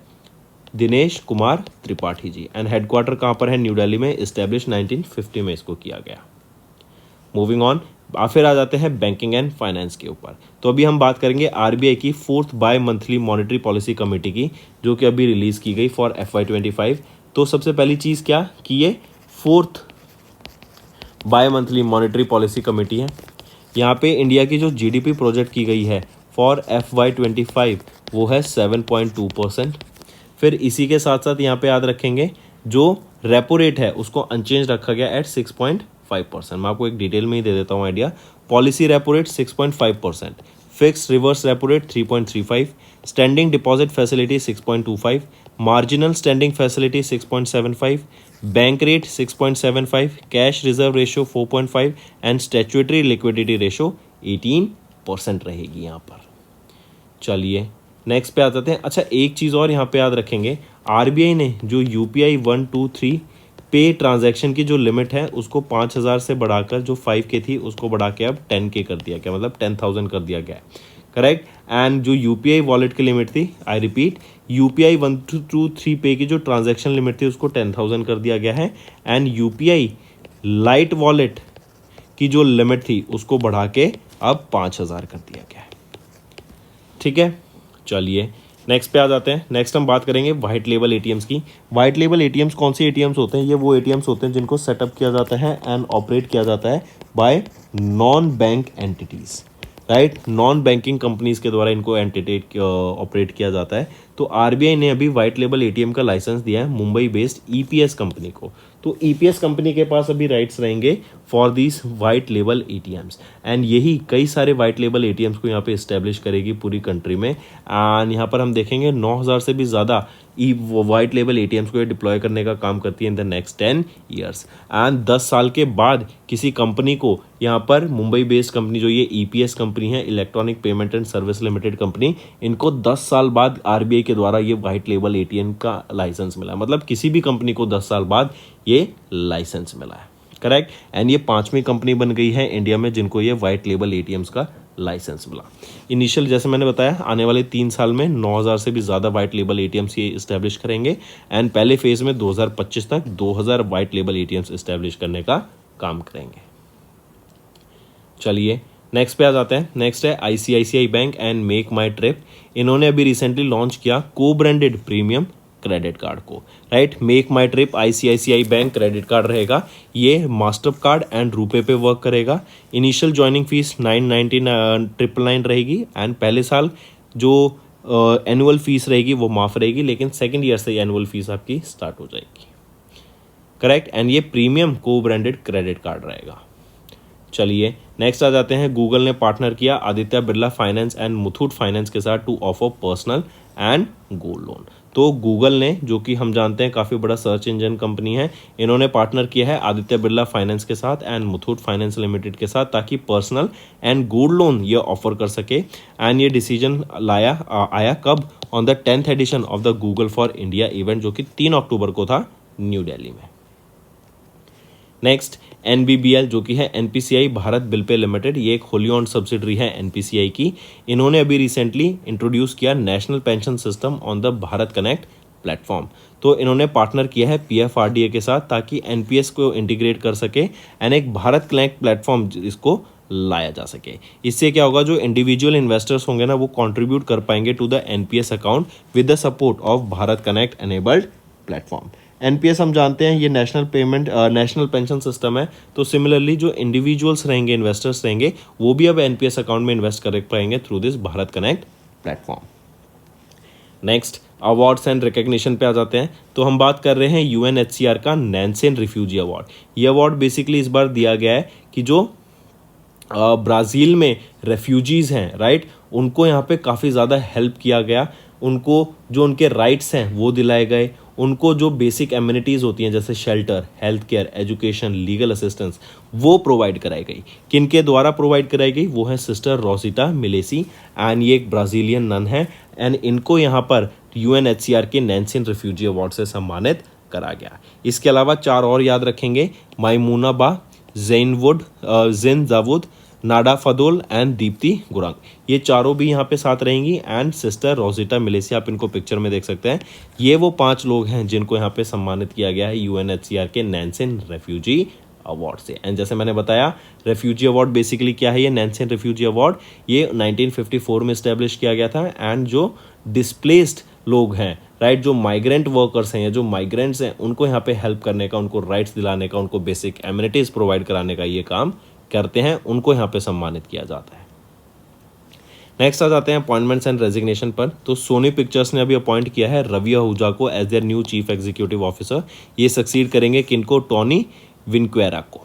दिनेश कुमार त्रिपाठी जी एंड हेडक्वार्टर कहाँ पर है? न्यू दिल्ली में, इस्टेब्लिश 1950 में इसको किया गया। मूविंग ऑन, फिर आ जाते हैं बैंकिंग एंड फाइनेंस के ऊपर। तो अभी हम बात करेंगे RBI की 4th bimonthly monetary policy committee की, जो कि अभी रिलीज की गई फॉर FY25। तो सबसे पहली चीज़ क्या कि ये 4th bimonthly monetary policy committee है। यहाँ पे इंडिया की जो GDP प्रोजेक्ट की गई है फॉर FY25 वो है 7.2%। फिर इसी के साथ साथ यहाँ पे याद रखेंगे जो रेपो रेट है उसको अनचेंज रखा गया एट 6.5%। मैं आपको एक डिटेल में ही दे देता हूँ idea. Policy repo rate 6.5%, fix reverse repo rate 3.35, standing deposit facility 6.25, marginal standing facility 6.75, bank rate 6.75, cash reserve ratio 4.5 and statutory liquidity ratio 18% रहेगी यहाँ पर। चलिए नेक्स्ट पे आ जाते हैं। अच्छा, एक चीज़ और यहाँ पे याद रखेंगे, RBI ने जो UPI 1, 2, 3 पे ट्रांजैक्शन की जो लिमिट है उसको 5000 से बढ़ाकर जो 5K थी उसको बढ़ा के अब 10K कर दिया गया, मतलब 10,000 कर दिया गया है, करेक्ट। एंड जो UPI वॉलेट की लिमिट थी, आई रिपीट, UPI 1, 2, 3 पे की जो ट्रांजैक्शन लिमिट थी उसको 10,000 कर दिया गया है एंड UPI लाइट वॉलेट की जो लिमिट थी उसको बढ़ा के अब 5000 कर दिया गया है, ठीक है। चलिए नेक्स्ट पे आ जाते हैं। नेक्स्ट हम बात करेंगे वाइट लेबल ATMs की। वाइट लेबल ATMs कौन से ATMs होते हैं? ये वो ATMs होते हैं जिनको सेटअप किया जाता है एंड ऑपरेट किया जाता है bye non bank entities, right. Non banking companies के द्वारा इनको ऑपरेट किया जाता है। तो RBI ने अभी वाइट लेबल ATM का लाइसेंस दिया है मुंबई बेस्ड EPS कंपनी को। तो EPS कंपनी के पास अभी राइट्स रहेंगे for this white label ATMs and यही कई सारे वाइट लेबल ATMs को यहाँ पे इस्टेब्लिश करेगी पूरी कंट्री में। एंड यहाँ पर हम देखेंगे 9000 से भी ज़्यादा वाइट लेबल ATMs को ये डिप्लॉय करने का काम करती है in the next 10 years. And 10 साल के बाद किसी कंपनी को यहाँ पर मुंबई बेस्ड कंपनी जो ये EPS कंपनी है, electronic payment and service limited company, इनको 10 साल बाद RBI के द्वारा ये वाइट लेबल ATM का लाइसेंस मिला है। मतलब किसी भी कंपनी को 10 साल बाद ये लाइसेंस मिला है, करेक्ट। एंड ये 5वीं कंपनी बन गई है इंडिया में जिनको ये वाइट लेबल ATMs का लाइसेंस मिला। इनिशियल जैसे मैंने बताया आने वाले 3 साल में 9000 से भी ज़्यादा वाइट लेबल ATMs ये इस्टेब्लिश करेंगे एंड पहले फेज में 2025 तक 2000 वाइट लेबल ATMs इस्टेब्लिश करने का काम करेंगे। चलिए नेक्स्ट पे आ जाते हैं। नेक्स्ट है ICICI bank and make my trip. इन्होंने अभी रिसेंटली लॉन्च किया को ब्रांडेड प्रीमियम क्रेडिट कार्ड को, right. Make my trip ICICI bank credit card रहेगा। ये मास्टर कार्ड एंड रुपे पे वर्क करेगा। इनिशियल ज्वाइनिंग फीस 999 रहेगी एंड पहले साल जो एनुअल फीस रहेगी वो माफ़ रहेगी, लेकिन सेकेंड ईयर से एनुअल फीस आपकी स्टार्ट हो जाएगी, करेक्ट। एंड ये प्रीमियम को ब्रांडेड क्रेडिट कार्ड रहेगा। चलिए नेक्स्ट आ जाते हैं। गूगल ने पार्टनर किया Aditya Birla finance and Muthoot finance के साथ to offer personal and gold loan. तो गूगल ने, जो कि हम जानते हैं काफ़ी बड़ा सर्च इंजन कंपनी है, इन्होंने पार्टनर किया है आदित्य बिरला फाइनेंस के साथ एंड मुथूट फाइनेंस लिमिटेड के साथ ताकि पर्सनल एंड गोल्ड लोन ये ऑफर कर सके। एंड ये डिसीजन आया कब? On the 10th edition of the Google for India event, जो कि 3 अक्टूबर को था न्यू दिल्ली में। नेक्स्ट NBBL जो कि है NPCI Bharat bill pay limited, ये एक होली ओन्ड सब्सिडरी है NPCI की। इन्होंने अभी रिसेंटली इंट्रोड्यूस किया national pension system on the Bharat connect platform. तो इन्होंने पार्टनर किया है PFRDA के साथ ताकि NPS को इंटीग्रेट कर सके एंड एक भारत कनेक्ट प्लेटफॉर्म इसको लाया जा सके। इससे क्या होगा, जो इंडिविजुअल इन्वेस्टर्स होंगे ना वो कंट्रीब्यूट कर पाएंगे to the NPS account with the support of Bharat connect enabled platform. NPS हम जानते हैं ये नेशनल पेंशन सिस्टम है। तो सिमिलरली जो इंडिविजुअल्स रहेंगे, इन्वेस्टर्स रहेंगे, वो भी अब NPS अकाउंट में इन्वेस्ट कर पाएंगे through this Bharat connect platform. Next awards and recognition पे आ जाते हैं। तो हम बात कर रहे हैं UNHCR का नैनसेन रिफ्यूजी अवार्ड। ये अवार्ड बेसिकली इस बार दिया गया है कि जो ब्राज़ील में रेफ्यूजीज़ हैं, राइट, उनको यहाँ पे काफ़ी ज़्यादा हेल्प किया गया, उनको जो उनके राइट्स हैं वो दिलाए गए, उनको जो बेसिक एमिनिटीज़ होती हैं जैसे shelter, health care, education, legal assistance वो प्रोवाइड कराई गई। किनके द्वारा प्रोवाइड कराई गई, वो है सिस्टर रोसिटा मिलेसी एंड ये एक ब्राज़ीलियन नन है एंड इनको यहाँ पर UNHCR के नैनसेन रिफ्यूजी अवार्ड से सम्मानित करा गया। इसके अलावा 4 और याद रखेंगे, माइमूना बा, जिन जावुद, नाडा फदोल एंड दीप्ति गुरंग, ये चारों भी यहाँ पे साथ रहेंगी एंड सिस्टर रोसिटा मिलेसी, आप इनको पिक्चर में देख सकते हैं। ये वो 5 लोग हैं जिनको यहाँ पे सम्मानित किया गया है UNHCR के नैनसेन रेफ्यूजी अवार्ड से। एंड जैसे मैंने बताया, रेफ्यूजी अवार्ड बेसिकली क्या है, ये नैनसेन रेफ्यूजी अवार्ड ये 1954 में इस्टेब्लिश किया गया था एंड जो डिस्प्लेस्ड लोग हैं, राइट, जो माइग्रेंट वर्कर्स हैं या जो माइग्रेंट्स हैं, उनको यहाँ पे हेल्प करने का, उनको राइट्स दिलाने का, उनको बेसिक एमिनिटीज प्रोवाइड कराने का ये काम करते हैं, उनको यहाँ पे सम्मानित किया जाता है। नेक्स्ट आ जाते हैं अपॉइंटमेंट्स एंड रेजिग्नेशन पर। तो सोनी पिक्चर्स ने अभी अपॉइंट किया है रवि आहूजा को as their new chief executive officer. ये सक्सीड करेंगे किनको, टोनी विनक्वेरा को।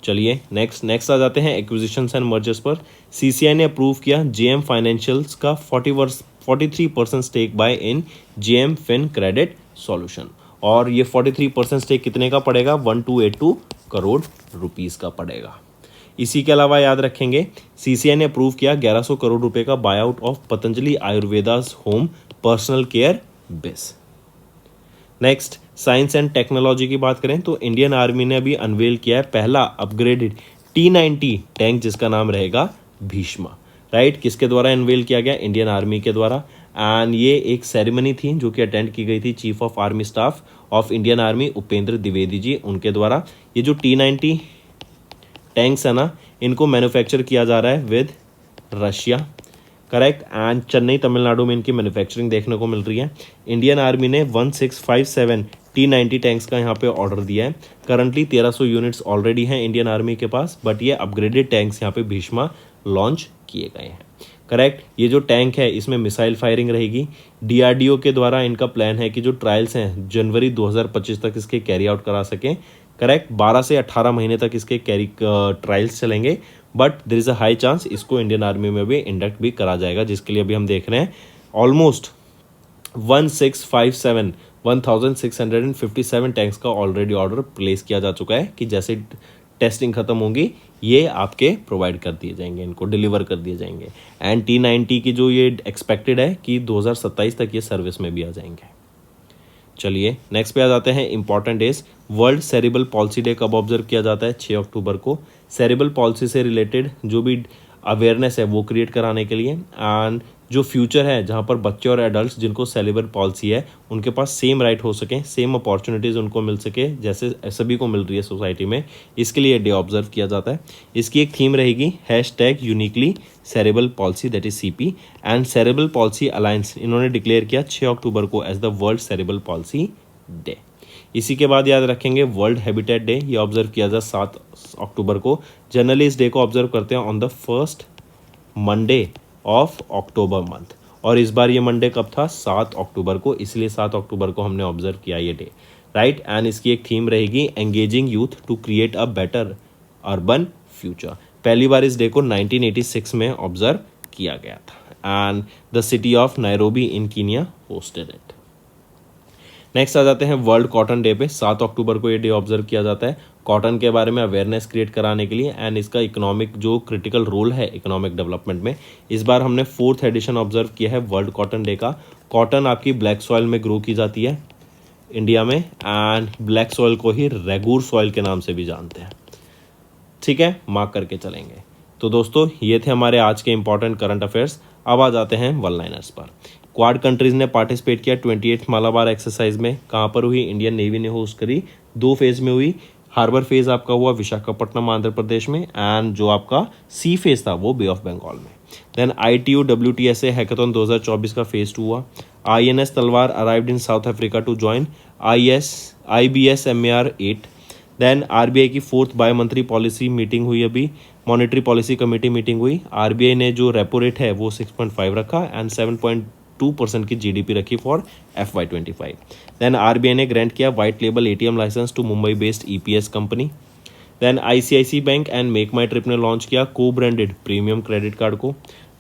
चलिए नेक्स्ट आ जाते हैं एक्विजिशंस एंड मर्जर्स पर। CCI ने अप्रूव किया JM फाइनेंशियल्स का 43% स्टेक बाय इन JM फिन क्रेडिट सॉल्यूशन, और ये 43% स्टेक कितने का पड़ेगा, 1282 करोड़ रुपीस का पड़ेगा। इसी के अलावा याद रखेंगे CCI ने अप्रूव किया 1100 करोड़ रुपए का buyout of Patanjali Ayurved's home personal care biz. Next science and technology की बात करें तो इंडियन आर्मी ने अभी अनवेल किया है पहला अपग्रेडेड T90 टैंक जिसका नाम रहेगा भीष्मा, राइट। किसके द्वारा अनवेल किया गया, इंडियन आर्मी के द्वारा। एंड ये एक सेरेमनी थी जो कि अटेंड की गई थी chief of army staff of Indian army Upendra Dwivedi ji, उनके द्वारा। ये जो T90 टैंक्स है ना, इनको मैन्युफैक्चर किया जा रहा है with Russia, correct, and Chennai Tamil Nadu में इनकी मैन्युफैक्चरिंग देखने को मिल रही है। इंडियन आर्मी ने 1657 T90 टैंक्स का यहाँ पे ऑर्डर दिया है। करंटली 1300 यूनिट्स ऑलरेडी हैं इंडियन आर्मी के पास, बट ये अपग्रेडेड टैंक्स यहाँ पे भीष्मा लॉन्च किए गए हैं, करेक्ट। ये जो टैंक है इसमें मिसाइल फायरिंग रहेगी। DRDO के द्वारा इनका प्लान है कि जो ट्रायल्स हैं जनवरी 2025 तक इसके कैरी आउट करा सकें, करेक्ट। 12 से 18 महीने तक इसके ट्रायल्स चलेंगे, but there is a high chance इसको इंडियन आर्मी में भी इंडक्ट भी करा जाएगा, जिसके लिए अभी हम देख रहे हैं ऑलमोस्ट 1657 टैंक्स का ऑलरेडी ऑर्डर प्लेस किया जा चुका है कि जैसे टेस्टिंग खत्म होगी ये आपके प्रोवाइड कर दिए जाएंगे, इनको डिलीवर कर दिए जाएंगे। एंड T90 की जो ये एक्सपेक्टेड है कि 2027 तक ये सर्विस में भी आ जाएंगे। चलिए नेक्स्ट पे आ जाते हैं important days. World cerebral palsy day कब ऑब्जर्व किया जाता है, 6 अक्टूबर को। सेरिबल पॉलिसी से रिलेटेड जो भी अवेयरनेस है वो क्रिएट कराने के लिए, एंड जो फ्यूचर है जहाँ पर बच्चे और एडल्ट जिनको सेरिबल पॉलिसी है उनके पास सेम राइट हो सके, सेम अपॉर्चुनिटीज़ उनको मिल सके जैसे सभी को मिल रही है सोसाइटी में, इसके लिए डे ऑब्जर्व किया जाता है। इसकी एक थीम रहेगी #uniquely cerebral palsy, that is CP, and cerebral palsy alliance इन्होंने डिक्लेयर किया 6 अक्टूबर को as the world cerebral palsy day. इसी के बाद याद रखेंगे वर्ल्ड हैबिटेट डे, ये ऑब्जर्व किया जाए 7 अक्टूबर को। जनरली इस डे को ऑब्जर्व करते हैं on the first Monday of October month, और इस बार ये मंडे कब था, 7 अक्टूबर को, इसलिए 7 अक्टूबर को हमने ऑब्जर्व किया ये डे, राइट। एंड इसकी एक थीम रहेगी engaging youth to create a better urban future. पहली बार इस डे को 1986 में ऑब्जर्व किया गया था and the city of Nairobi in Kenya hosted it. Next आ जाते हैं वर्ल्ड कॉटन डे पे। 7 अक्टूबर को ये डे ऑब्जर्व किया जाता है कॉटन के बारे में अवेयरनेस क्रिएट कराने के लिए एंड इसका इकोनॉमिक जो क्रिटिकल रोल है इकोनॉमिक डेवलपमेंट में। इस बार हमने 4th एडिशन ऑब्जर्व किया है वर्ल्ड कॉटन डे का। कॉटन आपकी ब्लैक सॉइल में ग्रो की जाती है, इंडिया में, एंड ब्लैक सॉइल को ही रेगूर सॉइल के नाम से भी जानते हैं। ठीक है, मार्क करके चलेंगे। तो दोस्तों ये थे हमारे आज के इंपॉर्टेंट करंट अफेयर्स। अब आ जाते हैं वन लाइनर्स पर। क्वाड कंट्रीज ने पार्टिसिपेट किया 28 मालाबार एक्सरसाइज में। कहाँ पर हुई? इंडियन नेवी ने होस्ट करी, 2 फेज में हुई। हार्बर फेज आपका हुआ विशाखापट्टनम आंध्र प्रदेश में, एंड जो आपका सी फेज था वो बे ऑफ बंगाल में। देन ITU WTSA हैकाथन 2024 का फेज 2 हुआ। INS Talwar arrived in South Africa to join IBS MAR 8। Then RBI की 4th bimonthly policy meeting हुई, अभी मॉनेटरी पॉलिसी कमेटी मीटिंग हुई। RBI ने जो रेपो रेट है वो 6.5 रखा एंड 7.2% की GDP रखी फॉर FY25। देन RBI ने ग्रांट किया white label ATM licence to Mumbai based EPS company. Then ICICI bank and make my trip ने लॉन्च किया को ब्रांडेड प्रीमियम क्रेडिट कार्ड को।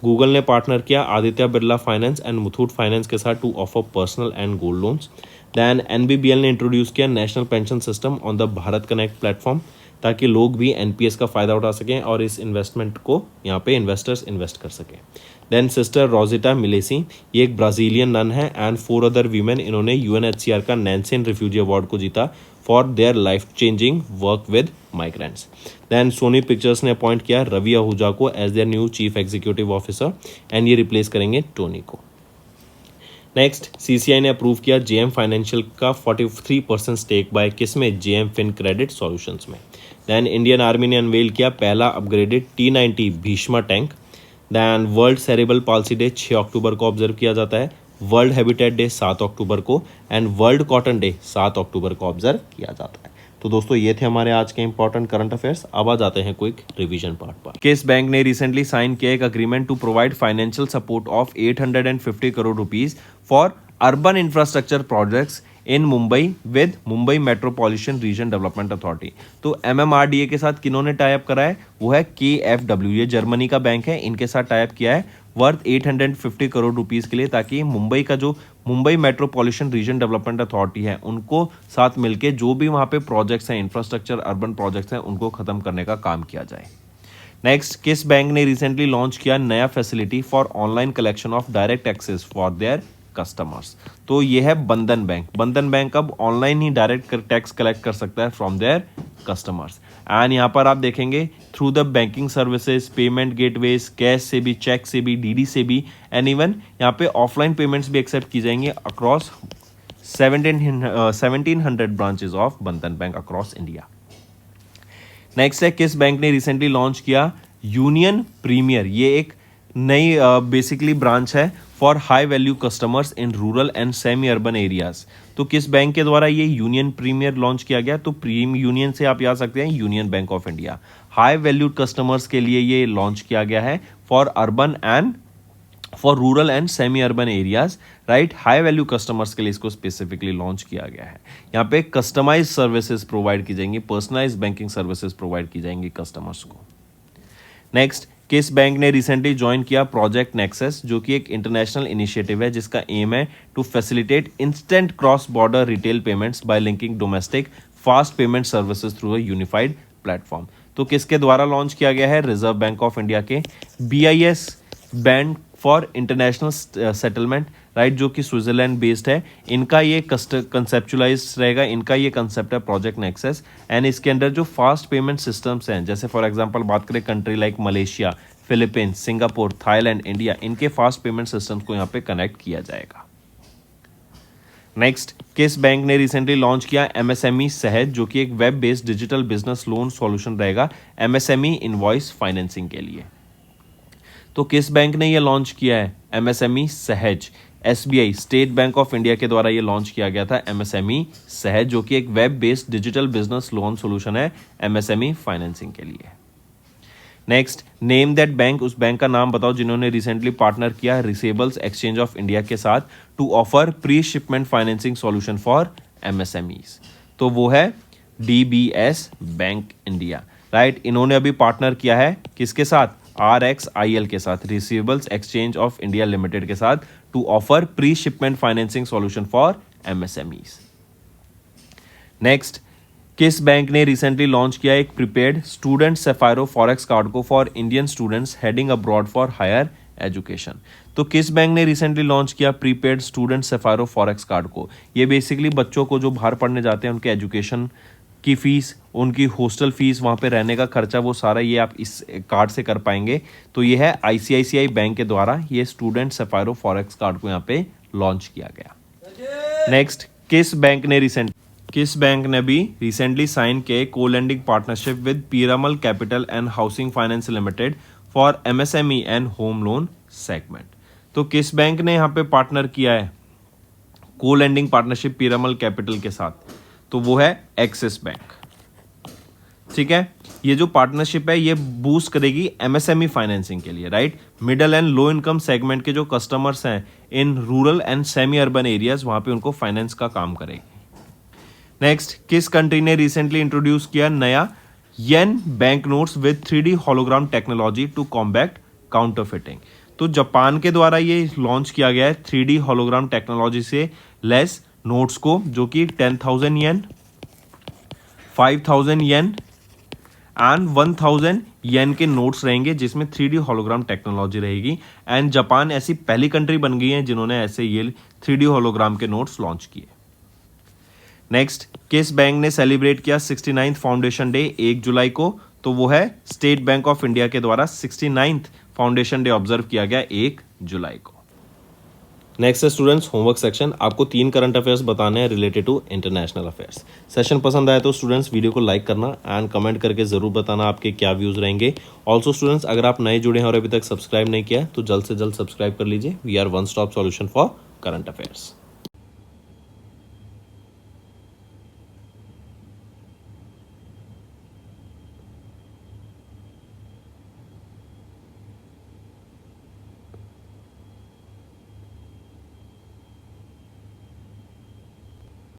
गूगल ने पार्टनर किया Aditya Birla finance and Muthoot finance के साथ to offer personal and gold loans. Then NBBL ने introduce किया national pension system on the Bharat connect platform, ताकि लोग भी NPS का फ़ायदा उठा सकें और इस इन्वेस्टमेंट को यहाँ पे इन्वेस्टर्स इन्वेस्ट कर सकें। देन सिस्टर रोजिटा मिलेसी, ये एक ब्राज़ीलियन नन है, एंड 4 अदर वीमेन, इन्होंने UNHCR का नैन्सेन रिफ्यूजी अवार्ड को जीता for their life changing work with migrants. Then Sony Pictures ने अपॉइंट किया रवि आहूजा को as their new chief executive officer, and ये रिप्लेस करेंगे टोनी को। नेक्स्ट, CCI ने अप्रूव किया JM फाइनेंशियल का 43% स्टेक बाय किसमें? JM फिन क्रेडिट सॉल्यूशंस में। देन इंडियन आर्मी ने अनवेल किया पहला upgraded T90 Bhishma tank. Then world cerebral palsy day 6 October को ऑब्जर्व किया जाता है, वर्ल्ड हैबिटेट डे 7 अक्टूबर को, एंड वर्ल्ड कॉटन डे 7 अक्टूबर को ऑब्जर्व किया जाता है। तो दोस्तों ये थे हमारे आज के इंपॉर्टेंट करंट अफेयर्स। अब आ जाते हैं क्विक रिवीजन पार्ट पर। किस बैंक ने रिसेंटली साइन किया एक agreement to provide financial support of 850 crore rupees for urban infrastructure projects in Mumbai with Mumbai metropolitan region development authority. तो MMRDA के साथ किन्होंने टाई अप करा है? वो है KFW, ये जर्मनी का बैंक है, इनके साथ टाई अप किया है वर्थ 850 करोड़ रुपीस के लिए, ताकि मुंबई का जो Mumbai metropolitan region development authority है उनको साथ मिलके जो भी वहाँ पे प्रोजेक्ट्स हैं, इंफ्रास्ट्रक्चर अर्बन प्रोजेक्ट्स हैं, उनको खत्म करने का काम किया जाए। नेक्स्ट, किस बैंक ने रिसेंटली लॉन्च किया नया facility for online collection of direct taxes for their customers? तो ये है बंधन बैंक। बंधन बैंक अब ऑनलाइन ही डायरेक्ट टैक्स कलेक्ट कर सकता है फ्रॉम देयर कस्टमर्स। एंड यहाँ पर आप देखेंगे through the banking services, payment gateways, cash से भी, चेक से भी, DD से भी, एंड इवन यहाँ पे ऑफलाइन पेमेंट्स भी एक्सेप्ट की जाएंगे अक्रॉस 1700 ब्रांचेज ऑफ बंधन बैंक अक्रॉस इंडिया। नेक्स्ट है, किस बैंक ने रिसेंटली लॉन्च किया यूनियन प्रीमियर? ये एक नई बेसिकली ब्रांच है for high value customers in rural and semi urban areas. तो किस बैंक के द्वारा ये यूनियन प्रीमियर लॉन्च किया गया? तो प्रीम यूनियन से आप याद सकते हैं union bank of India. High value customers के लिए ये लॉन्च किया गया है for urban and for rural and semi urban areas, right. High value customers के लिए इसको स्पेसिफिकली लॉन्च किया गया है। यहाँ पे कस्टमाइज सर्विसेज प्रोवाइड की जाएंगी, पर्सनलाइज बैंकिंग सर्विसेज प्रोवाइड की जाएंगी कस्टमर्स को। नेक्स्ट, किस बैंक ने रिसेंटली ज्वाइन किया प्रोजेक्ट नेक्सस, जो कि एक इंटरनेशनल इनिशिएटिव है जिसका एम है to facilitate instant cross border retail payments by linking domestic fast payment services through a unified platform. तो किसके द्वारा लॉन्च किया गया है? रिजर्व बैंक ऑफ इंडिया के BIS bank for international settlement, right, जो कि स्विट्जरलैंड बेस्ड है। इनका ये कंसेप्चुलाइज रहेगा, इनका ये कंसेप्ट है प्रोजेक्ट नेक्सस, एंड इसके अंदर जो फास्ट पेमेंट सिस्टम्स हैं, जैसे फॉर एग्जांपल बात करें country like Malaysia, Philippines, Singapore, Thailand, India, इनके फास्ट पेमेंट सिस्टम्स को यहाँ पे कनेक्ट किया जाएगा। नेक्स्ट, किस बैंक ने रिसेंटली लॉन्च किया MSME सहज, जो कि एक web based digital business loan solution रहेगा MSME इनवॉइस फाइनेंसिंग के लिए। तो किस बैंक ने ये लॉन्च किया है MSME सहज? SBI state bank of India के द्वारा ये लॉन्च किया गया था MSME सहज, जो कि एक web based digital business loan solution है MSME फाइनेंसिंग के लिए। नेक्स्ट, नेम दैट बैंक, उस बैंक का नाम बताओ जिन्होंने रिसेंटली पार्टनर किया रिसेबल्स एक्सचेंज ऑफ इंडिया के साथ to offer pre shipment financing solution for MSMEs। तो वो है DBS बैंक इंडिया, राइट। इन्होंने अभी पार्टनर किया है किसके साथ? RXIL के साथ, receivables exchange of India limited के साथ, to offer pre shipment financing solution for MSMEs। Next, किस बैंक ने रिसेंटली लॉन्च किया एक prepaid student Sapphiro forex card को for Indian students heading abroad for higher education. तो किस बैंक ने रिसेंटली लॉन्च किया prepaid student Sapphiro forex card को? ये बेसिकली बच्चों को जो बाहर पढ़ने जाते हैं उनके एजुकेशन की फ़ीस, उनकी हॉस्टल फ़ीस, वहाँ पे रहने का खर्चा, वो सारा ये आप इस कार्ड से कर पाएंगे। तो ये है आईसीआईसीआई बैंक के द्वारा ये स्टूडेंट सेफायरो फॉरेक्स कार्ड को यहाँ पे लॉन्च किया गया। नेक्स्ट, किस बैंक ने भी रिसेंटली साइन किए co-lending partnership with Piramal capital and housing finance limited for MSME and home loan segment? तो किस बैंक ने यहाँ पे पार्टनर किया है को लैंडिंग पार्टनरशिप पीरामल कैपिटल के साथ? तो वो है एक्सिस बैंक। ठीक है, ये जो पार्टनरशिप है ये बूस्ट करेगी एमएसएमई फाइनेंसिंग के लिए, right? Middle and low income segment के जो कस्टमर्स हैं in rural and semi urban areas, वहां पे उनको फाइनेंस का काम करेगी। नेक्स्ट, किस कंट्री ने रिसेंटली इंट्रोड्यूस किया नया yen bank notes with 3D hologram technology to combat counterfeiting? तो जापान के द्वारा ये लॉन्च किया गया है 3D होलोग्राम टेक्नोलॉजी से लेस नोट्स को, जो कि 10,000 येन, 5,000 येन एंड 1,000 येन के नोट्स रहेंगे, जिसमें 3D होलोग्राम टेक्नोलॉजी रहेगी। एंड जापान ऐसी पहली कंट्री बन गई है जिन्होंने ऐसे ये 3D होलोग्राम के नोट्स लॉन्च किए। नेक्स्ट, किस बैंक ने सेलिब्रेट किया 69th फाउंडेशन डे 1 जुलाई को? तो वो है स्टेट बैंक ऑफ इंडिया के द्वारा 69th फाउंडेशन डे ऑब्जर्व किया गया 1 जुलाई को। नेक्स्ट है स्टूडेंट्स होमवर्क सेक्शन। आपको 3 करंट अफेयर्स बताने हैं related to international affairs. Session पसंद आया तो स्टूडेंट्स वीडियो को लाइक करना एंड कमेंट करके जरूर बताना आपके क्या व्यूज रहेंगे। ऑल्सो स्टूडेंट्स, अगर आप नए जुड़े हैं और अभी तक सब्सक्राइब नहीं किया तो जल्द से जल्द सब्सक्राइब कर लीजिए। We are one stop solution for current affairs.